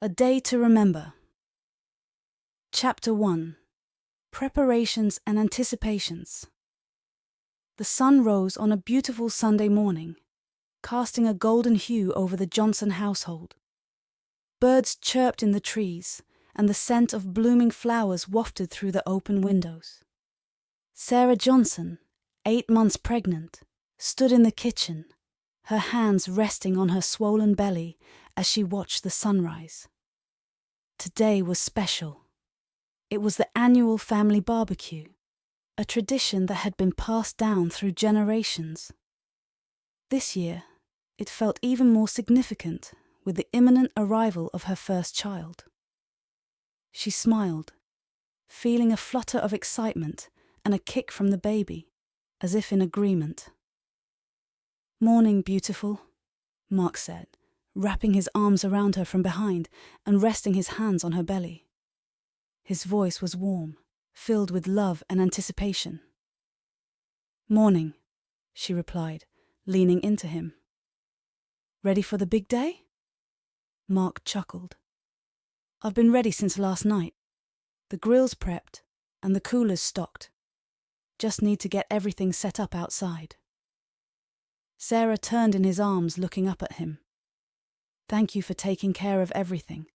A Day to Remember. Chapter 1. Preparations and Anticipations. The sun rose on a beautiful Sunday morning, casting a golden hue over the Johnson household. Birds chirped in the trees, and the scent of blooming flowers wafted through the open windows. Sarah Johnson, 8 months pregnant, stood in the kitchen, her hands resting on her swollen belly as she watched the sunrise. Today was special. It was the annual family barbecue, a tradition that had been passed down through generations. This year, it felt even more significant with the imminent arrival of her first child. She smiled, feeling a flutter of excitement and a kick from the baby, as if in agreement. "Morning, beautiful," Mark said, wrapping his arms around her from behind and resting his hands on her belly. His voice was warm, filled with love and anticipation. "Morning," she replied, leaning into him. "Ready for the big day?" Mark chuckled. "I've been ready since last night. The grill's prepped and the cooler's stocked. Just need to get everything set up outside." Sarah turned in his arms, looking up at him. "Thank you for taking care of everything.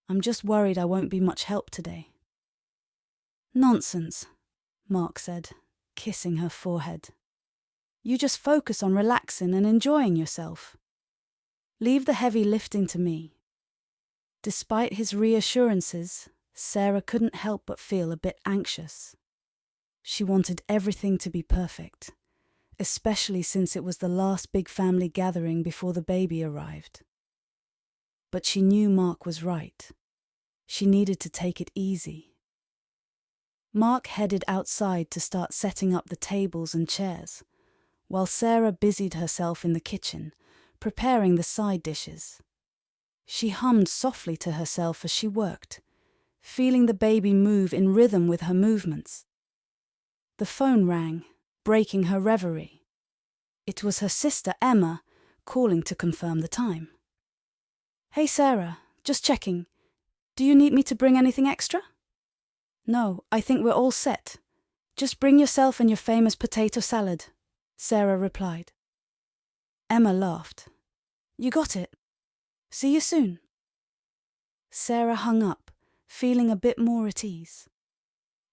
I'm just worried I won't be much help today." "Nonsense," Mark said, kissing her forehead. "You just focus on relaxing and enjoying yourself. Leave the heavy lifting to me." Despite his reassurances, Sarah couldn't help but feel a bit anxious. She wanted everything to be perfect, especially since it was the last big family gathering before the baby arrived. But she knew Mark was right. She needed to take it easy. Mark headed outside to start setting up the tables and chairs, while Sarah busied herself in the kitchen, preparing the side dishes. She hummed softly to herself as she worked, feeling the baby move in rhythm with her movements. The phone rang, breaking her reverie. It was her sister Emma, calling to confirm the time. "Hey Sarah, just checking. Do you need me to bring anything extra?" "No, I think we're all set. Just bring yourself and your famous potato salad," Sarah replied. Emma laughed. "You got it. See you soon." Sarah hung up, feeling a bit more at ease.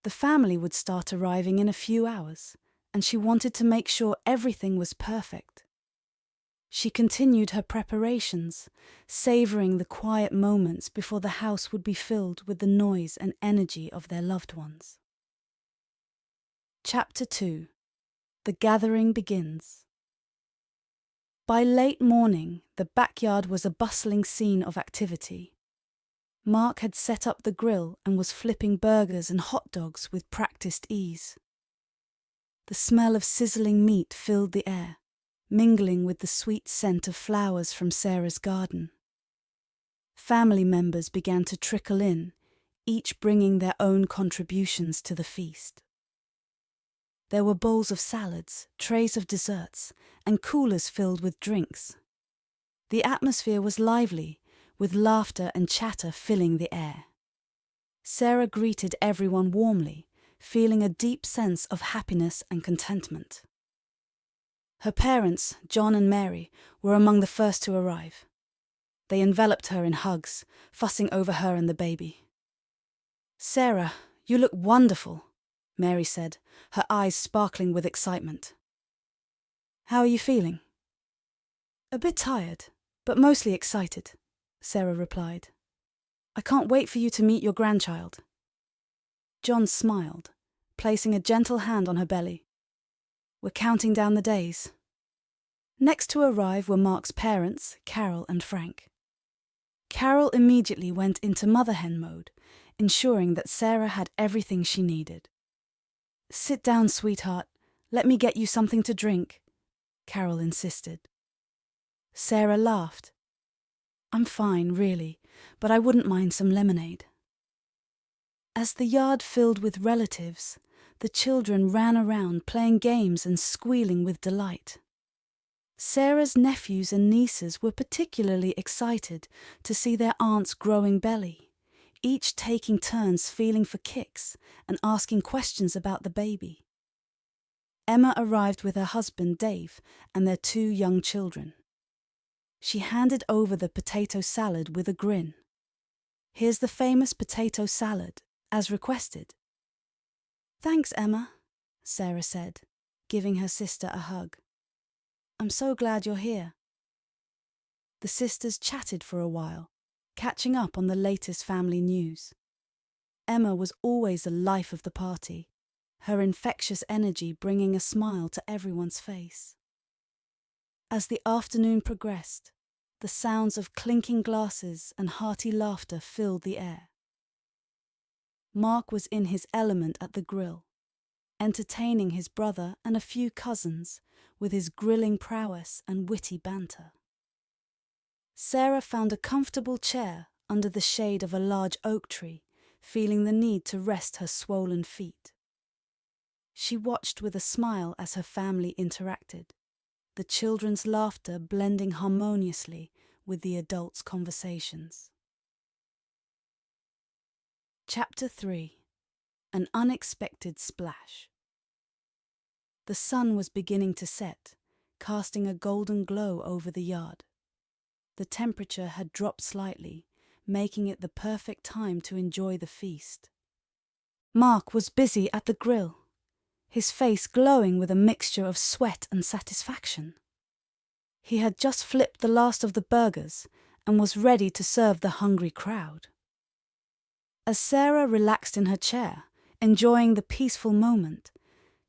The family would start arriving in a few hours, and she wanted to make sure everything was perfect. She continued her preparations, savoring the quiet moments before the house would be filled with the noise and energy of their loved ones. Chapter 2. The Gathering Begins. By late morning, the backyard was a bustling scene of activity. Mark had set up the grill and was flipping burgers and hot dogs with practiced ease. The smell of sizzling meat filled the air, mingling with the sweet scent of flowers from Sarah's garden. Family members began to trickle in, each bringing their own contributions to the feast. There were bowls of salads, trays of desserts, and coolers filled with drinks. The atmosphere was lively, with laughter and chatter filling the air. Sarah greeted everyone warmly, feeling a deep sense of happiness and contentment. Her parents, John and Mary, were among the first to arrive. They enveloped her in hugs, fussing over her and the baby. "Sarah, you look wonderful," Mary said, her eyes sparkling with excitement. "How are you feeling?" "A bit tired, but mostly excited," Sarah replied. "I can't wait for you to meet your grandchild." John smiled, placing a gentle hand on her belly. "We're counting down the days." Next to arrive were Mark's parents, Carol and Frank. Carol immediately went into mother hen mode, ensuring that Sarah had everything she needed. "Sit down, sweetheart. Let me get you something to drink," Carol insisted. Sarah laughed. "I'm fine, really, but I wouldn't mind some lemonade." As the yard filled with relatives, the children ran around playing games and squealing with delight. Sarah's nephews and nieces were particularly excited to see their aunt's growing belly, each taking turns feeling for kicks and asking questions about the baby. Emma arrived with her husband Dave and their 2 young children. She handed over the potato salad with a grin. "Here's the famous potato salad, as requested." "Thanks, Emma," Sarah said, giving her sister a hug. "I'm so glad you're here." The sisters chatted for a while, catching up on the latest family news. Emma was always the life of the party, her infectious energy bringing a smile to everyone's face. As the afternoon progressed, the sounds of clinking glasses and hearty laughter filled the air. Mark was in his element at the grill, entertaining his brother and a few cousins with his grilling prowess and witty banter. Sarah found a comfortable chair under the shade of a large oak tree, feeling the need to rest her swollen feet. She watched with a smile as her family interacted, the children's laughter blending harmoniously with the adults' conversations. Chapter 3. An Unexpected Splash. The sun was beginning to set, casting a golden glow over the yard. The temperature had dropped slightly, making it the perfect time to enjoy the feast. Mark was busy at the grill, his face glowing with a mixture of sweat and satisfaction. He had just flipped the last of the burgers and was ready to serve the hungry crowd. As Sarah relaxed in her chair, enjoying the peaceful moment,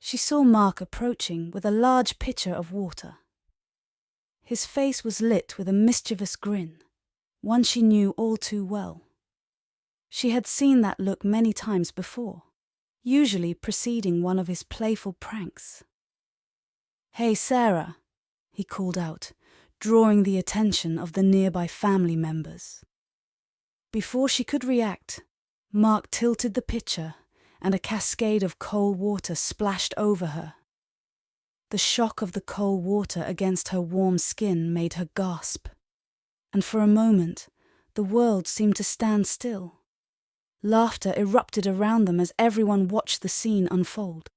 she saw Mark approaching with a large pitcher of water. His face was lit with a mischievous grin, one she knew all too well. She had seen that look many times before, usually preceding one of his playful pranks. "Hey, Sarah," he called out, drawing the attention of the nearby family members. Before she could react, Mark tilted the pitcher and a cascade of cold water splashed over her. The shock of the cold water against her warm skin made her gasp, and for a moment the world seemed to stand still. Laughter erupted around them as everyone watched the scene unfold.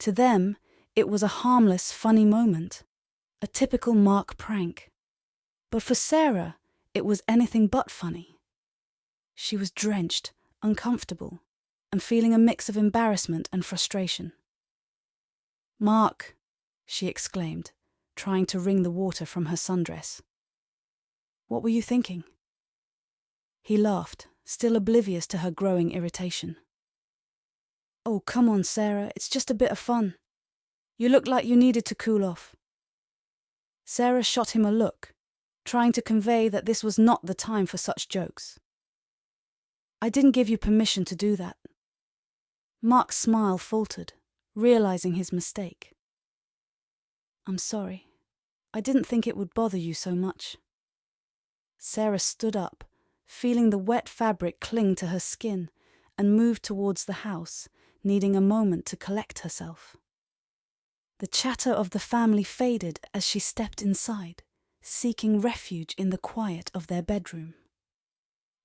To them, it was a harmless, funny moment, a typical Mark prank. But for Sarah, it was anything but funny. She was drenched, uncomfortable, and feeling a mix of embarrassment and frustration. "Mark," she exclaimed, trying to wring the water from her sundress. "What were you thinking?" He laughed, still oblivious to her growing irritation. "Oh, come on, Sarah, it's just a bit of fun. You looked like you needed to cool off." Sarah shot him a look, trying to convey that this was not the time for such jokes. "I didn't give you permission to do that." Mark's smile faltered, realizing his mistake. "I'm sorry. I didn't think it would bother you so much." Sarah stood up, feeling the wet fabric cling to her skin, and moved towards the house, needing a moment to collect herself. The chatter of the family faded as she stepped inside, seeking refuge in the quiet of their bedroom.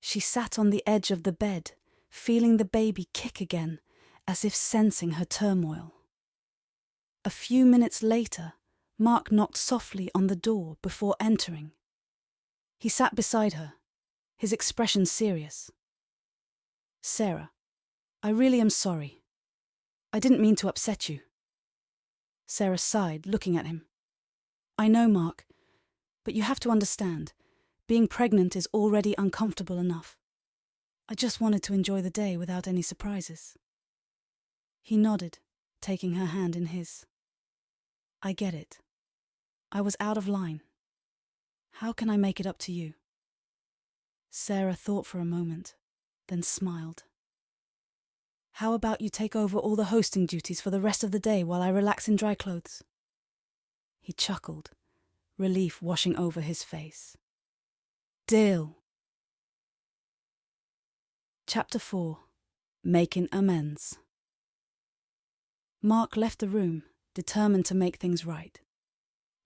She sat on the edge of the bed, feeling the baby kick again, as if sensing her turmoil. A few minutes later, Mark knocked softly on the door before entering. He sat beside her, his expression serious. "Sarah, I really am sorry. I didn't mean to upset you." Sarah sighed, looking at him. "I know, Mark, but you have to understand, being pregnant is already uncomfortable enough. I just wanted to enjoy the day without any surprises." He nodded, taking her hand in his. "I get it. I was out of line. How can I make it up to you?" Sarah thought for a moment, then smiled. "How about you take over all the hosting duties for the rest of the day while I relax in dry clothes?" He chuckled, relief washing over his face. "Deal." Chapter 4. Making Amends. Mark left the room, determined to make things right.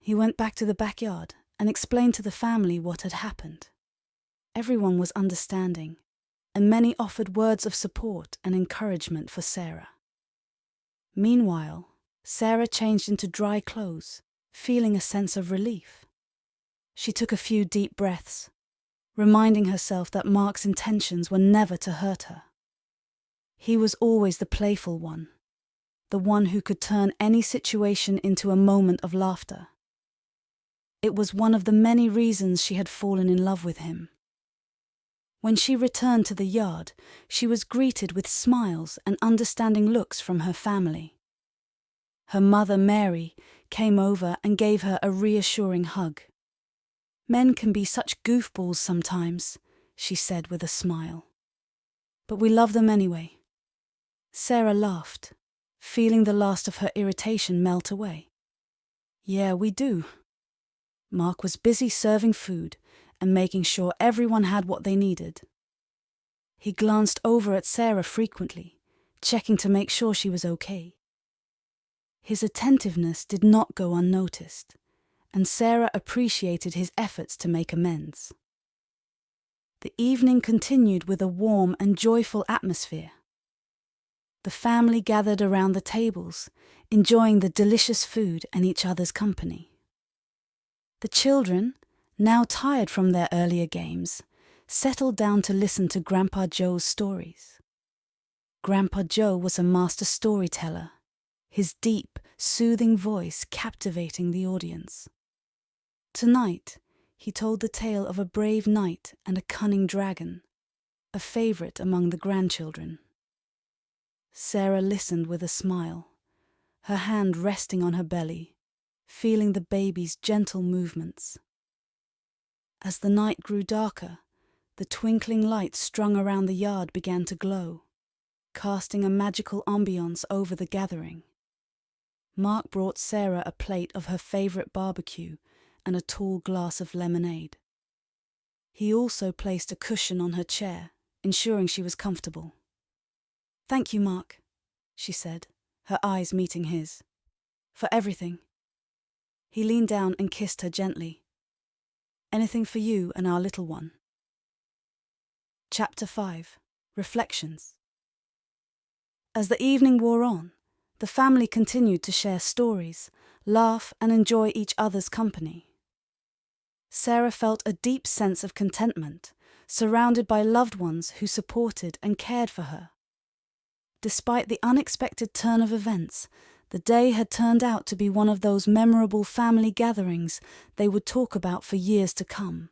He went back to the backyard and explained to the family what had happened. Everyone was understanding, and many offered words of support and encouragement for Sarah. Meanwhile, Sarah changed into dry clothes, feeling a sense of relief. She took a few deep breaths, reminding herself that Mark's intentions were never to hurt her. He was always the playful one, the one who could turn any situation into a moment of laughter. It was one of the many reasons she had fallen in love with him. When she returned to the yard, she was greeted with smiles and understanding looks from her family. Her mother, Mary, came over and gave her a reassuring hug. "Men can be such goofballs sometimes," she said with a smile. "But we love them anyway." Sarah laughed, feeling the last of her irritation melt away. "Yeah, we do." Mark was busy serving food and making sure everyone had what they needed. He glanced over at Sarah frequently, checking to make sure she was okay. His attentiveness did not go unnoticed, and Sarah appreciated his efforts to make amends. The evening continued with a warm and joyful atmosphere. The family gathered around the tables, enjoying the delicious food and each other's company. The children, now tired from their earlier games, settled down to listen to Grandpa Joe's stories. Grandpa Joe was a master storyteller, his deep, soothing voice captivating the audience. Tonight, he told the tale of a brave knight and a cunning dragon, a favorite among the grandchildren. Sarah listened with a smile, her hand resting on her belly, feeling the baby's gentle movements. As the night grew darker, the twinkling lights strung around the yard began to glow, casting a magical ambiance over the gathering. Mark brought Sarah a plate of her favorite barbecue and a tall glass of lemonade. He also placed a cushion on her chair, ensuring she was comfortable. "Thank you, Mark," she said, her eyes meeting his, "for everything." He leaned down and kissed her gently. "Anything for you and our little one." Chapter 5. Reflections. As the evening wore on, the family continued to share stories, laugh, and enjoy each other's company. Sarah felt a deep sense of contentment, surrounded by loved ones who supported and cared for her. Despite the unexpected turn of events, the day had turned out to be one of those memorable family gatherings they would talk about for years to come.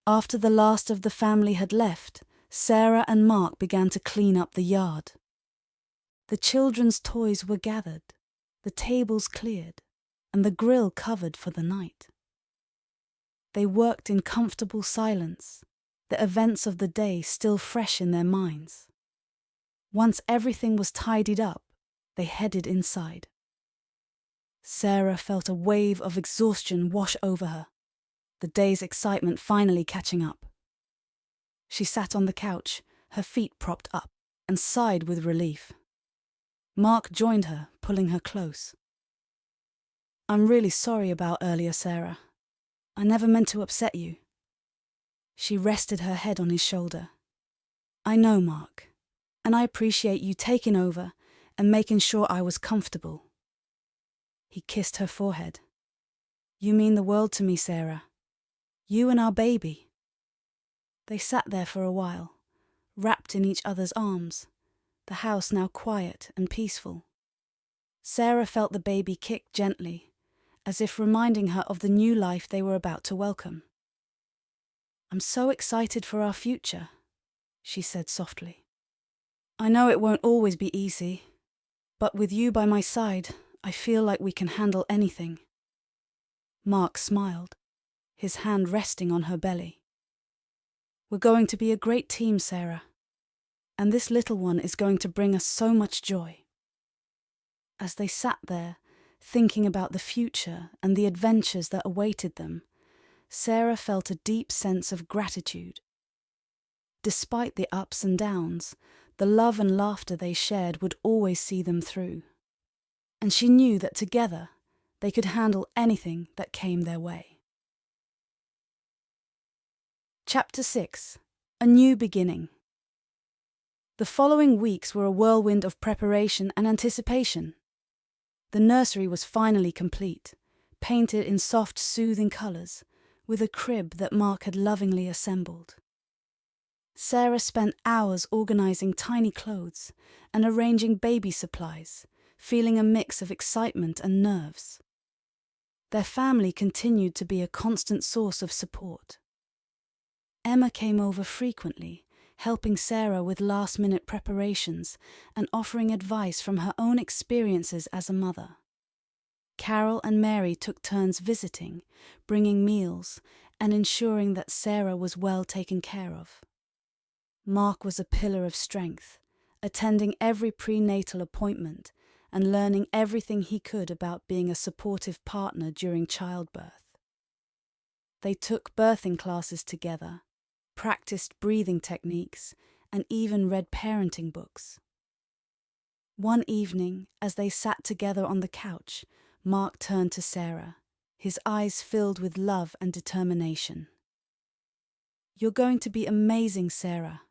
After the last of the family had left, Sarah and Mark began to clean up the yard. The children's toys were gathered, the tables cleared, and the grill covered for the night. They worked in comfortable silence, the events of the day still fresh in their minds. Once everything was tidied up, they headed inside. Sarah felt a wave of exhaustion wash over her, the day's excitement finally catching up. She sat on the couch, her feet propped up, and sighed with relief. Mark joined her, pulling her close. "I'm really sorry about earlier, Sarah. I never meant to upset you." She rested her head on his shoulder. "I know, Mark, and I appreciate you taking over and making sure I was comfortable." He kissed her forehead. "You mean the world to me, Sarah. You and our baby." They sat there for a while, wrapped in each other's arms, the house now quiet and peaceful. Sarah felt the baby kick gently, as if reminding her of the new life they were about to welcome. "I'm so excited for our future," she said softly. "I know it won't always be easy, but with you by my side, I feel like we can handle anything." Mark smiled, his hand resting on her belly. "We're going to be a great team, Sarah, and this little one is going to bring us so much joy." As they sat there, thinking about the future and the adventures that awaited them, Sarah felt a deep sense of gratitude. Despite the ups and downs, the love and laughter they shared would always see them through. And she knew that together, They could handle anything that came their way. Chapter 6. A New Beginning. The following weeks were a whirlwind of preparation and anticipation. The nursery was finally complete, painted in soft, soothing colours, with a crib that Mark had lovingly assembled. Sarah spent hours organising tiny clothes and arranging baby supplies, feeling a mix of excitement and nerves. Their family continued to be a constant source of support. Emma came over frequently, helping Sarah with last-minute preparations and offering advice from her own experiences as a mother. Carol and Mary took turns visiting, bringing meals, and ensuring that Sarah was well taken care of. Mark was a pillar of strength, attending every prenatal appointment and learning everything he could about being a supportive partner during childbirth. They took birthing classes together, practiced breathing techniques, and even read parenting books. One evening, as they sat together on the couch, Mark turned to Sarah, his eyes filled with love and determination. "You're going to be amazing, Sarah.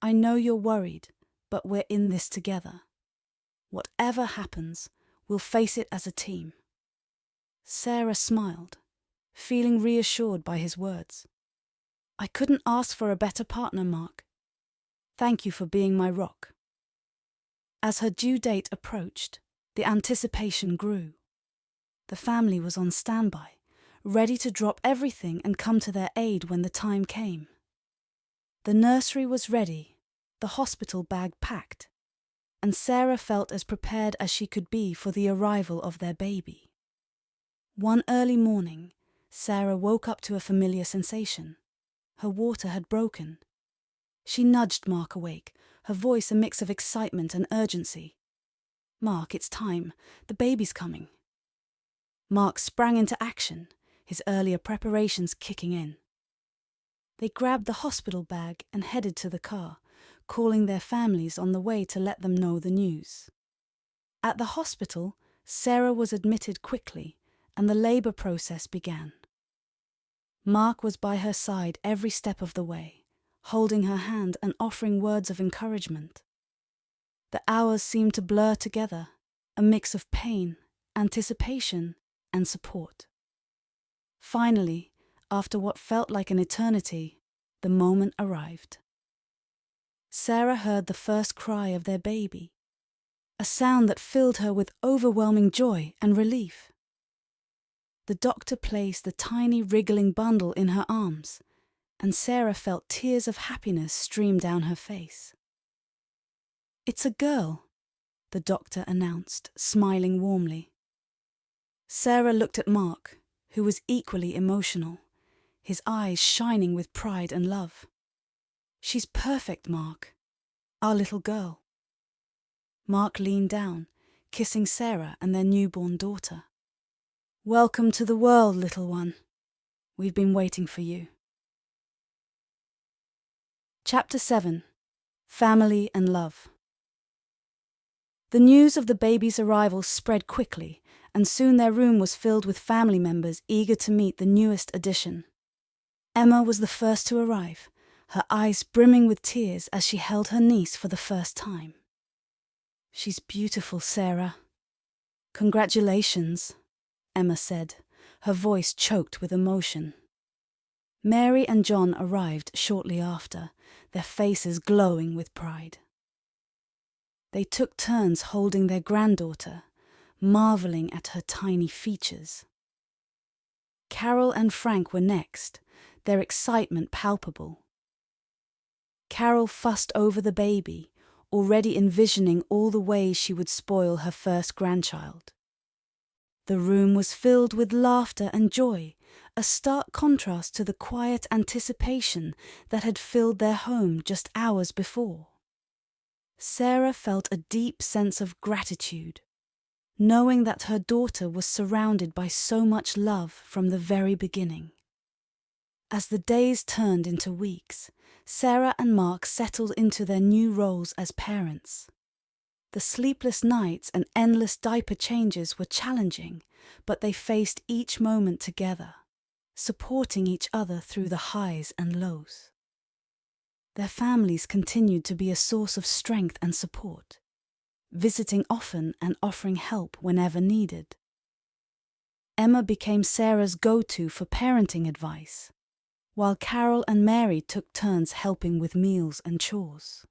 I know you're worried, but we're in this together. Whatever happens, we'll face it as a team." Sarah smiled, feeling reassured by his words. "I couldn't ask for a better partner, Mark. Thank you for being my rock." As her due date approached, the anticipation grew. The family was on standby, ready to drop everything and come to their aid when the time came. The nursery was ready, the hospital bag packed, and Sarah felt as prepared as she could be for the arrival of their baby. One early morning, Sarah woke up to a familiar sensation. Her water had broken. She nudged Mark awake, her voice a mix of excitement and urgency. "Mark, it's time. The baby's coming." Mark sprang into action, his earlier preparations kicking in. They grabbed the hospital bag and headed to the car, calling their families on the way to let them know the news. At the hospital, Sarah was admitted quickly, and the labour process began. Mark was by her side every step of the way, holding her hand and offering words of encouragement. The hours seemed to blur together, a mix of pain, anticipation, and support. Finally, after what felt like an eternity, the moment arrived. Sarah heard the first cry of their baby, a sound that filled her with overwhelming joy and relief. The doctor placed the tiny wriggling bundle in her arms, and Sarah felt tears of happiness stream down her face. "It's a girl," the doctor announced, smiling warmly. Sarah looked at Mark, who was equally emotional, his eyes shining with pride and love. "She's perfect, Mark. Our little girl." Mark leaned down, kissing Sarah and their newborn daughter. "Welcome to the world, little one. We've been waiting for you." Chapter 7. Family and Love. The news of the baby's arrival spread quickly, and soon their room was filled with family members eager to meet the newest addition. Emma was the first to arrive, her eyes brimming with tears as she held her niece for the first time. "She's beautiful, Sarah." "Congratulations," Emma said, her voice choked with emotion. Mary and John arrived shortly after, their faces glowing with pride. They took turns holding their granddaughter, marveling at her tiny features. Carol and Frank were next, their excitement palpable. Carol fussed over the baby, already envisioning all the ways she would spoil her first grandchild. The room was filled with laughter and joy, a stark contrast to the quiet anticipation that had filled their home just hours before. Sarah felt a deep sense of gratitude, knowing that her daughter was surrounded by so much love from the very beginning. As the days turned into weeks, Sarah and Mark settled into their new roles as parents. The sleepless nights and endless diaper changes were challenging, but they faced each moment together, supporting each other through the highs and lows. Their families continued to be a source of strength and support, visiting often and offering help whenever needed. Emma became Sarah's go-to for parenting advice, while Carol and Mary took turns helping with meals and chores.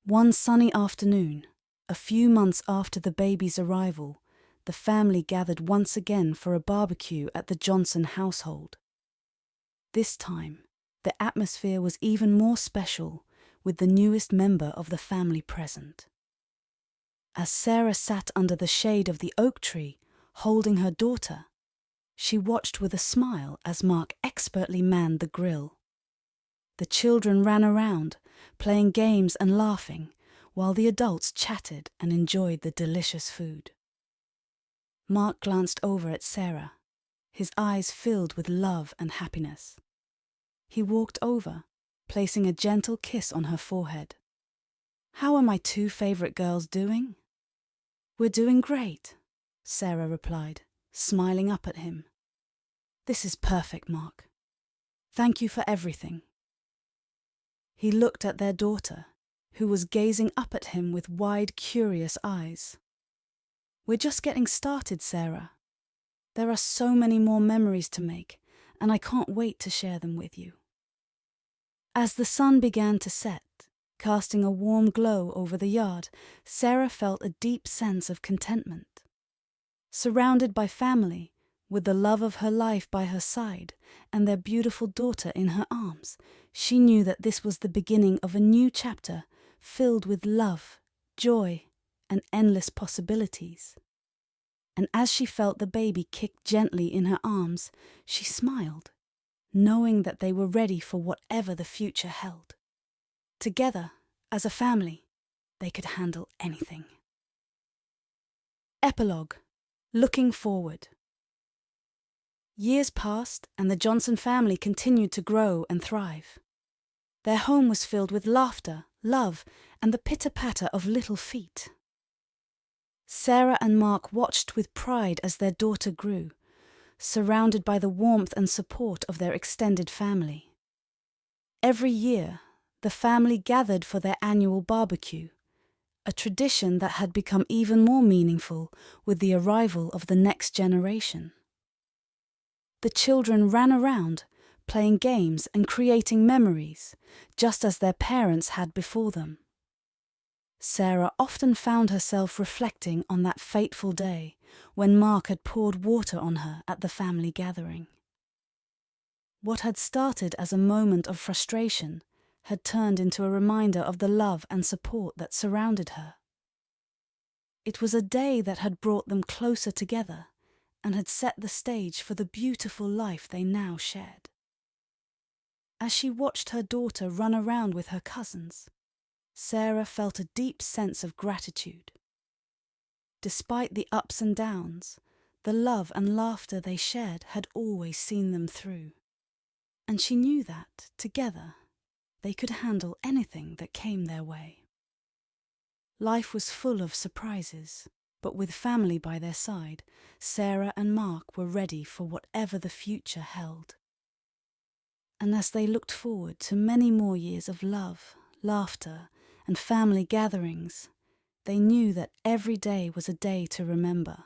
One sunny afternoon, a few months after the baby's arrival, the family gathered once again for a barbecue at the Johnson household. This time, the atmosphere was even more special, with the newest member of the family present. As Sarah sat under the shade of the oak tree, holding her daughter, she watched with a smile as Mark expertly manned the grill. The children ran around, playing games and laughing, while the adults chatted and enjoyed the delicious food. Mark glanced over at Sarah, his eyes filled with love and happiness. He walked over, placing a gentle kiss on her forehead. "How are my two favorite girls doing?" "We're doing great," Sarah replied, smiling up at him. "This is perfect, Mark. Thank you for everything." He looked at their daughter, who was gazing up at him with wide, curious eyes. "We're just getting started, Sarah. There are so many more memories to make, and I can't wait to share them with you." As the sun began to set, casting a warm glow over the yard, Sarah felt a deep sense of contentment. Surrounded by family, with the love of her life by her side and their beautiful daughter in her arms, she knew that this was the beginning of a new chapter filled with love, joy, and endless possibilities. And as she felt the baby kick gently in her arms, she smiled, knowing that they were ready for whatever the future held. Together, as a family, they could handle anything. Epilogue. Looking forward. Years passed, and the Johnson family continued to grow and thrive. Their home was filled with laughter, love, and the pitter-patter of little feet. Sarah and Mark watched with pride as their daughter grew, surrounded by the warmth and support of their extended family. Every year, the family gathered for their annual barbecue, a tradition that had become even more meaningful with the arrival of the next generation. The children ran around, playing games and creating memories, just as their parents had before them. Sarah often found herself reflecting on that fateful day when Mark had poured water on her at the family gathering. What had started as a moment of frustration had turned into a reminder of the love and support that surrounded her. It was a day that had brought them closer together and had set the stage for the beautiful life they now shared. As she watched her daughter run around with her cousins, Sarah felt a deep sense of gratitude. Despite the ups and downs, the love and laughter they shared had always seen them through, and she knew that, together, they could handle anything that came their way. Life was full of surprises, but with family by their side, Sarah and Mark were ready for whatever the future held. And as they looked forward to many more years of love, laughter, and family gatherings, they knew that every day was a day to remember.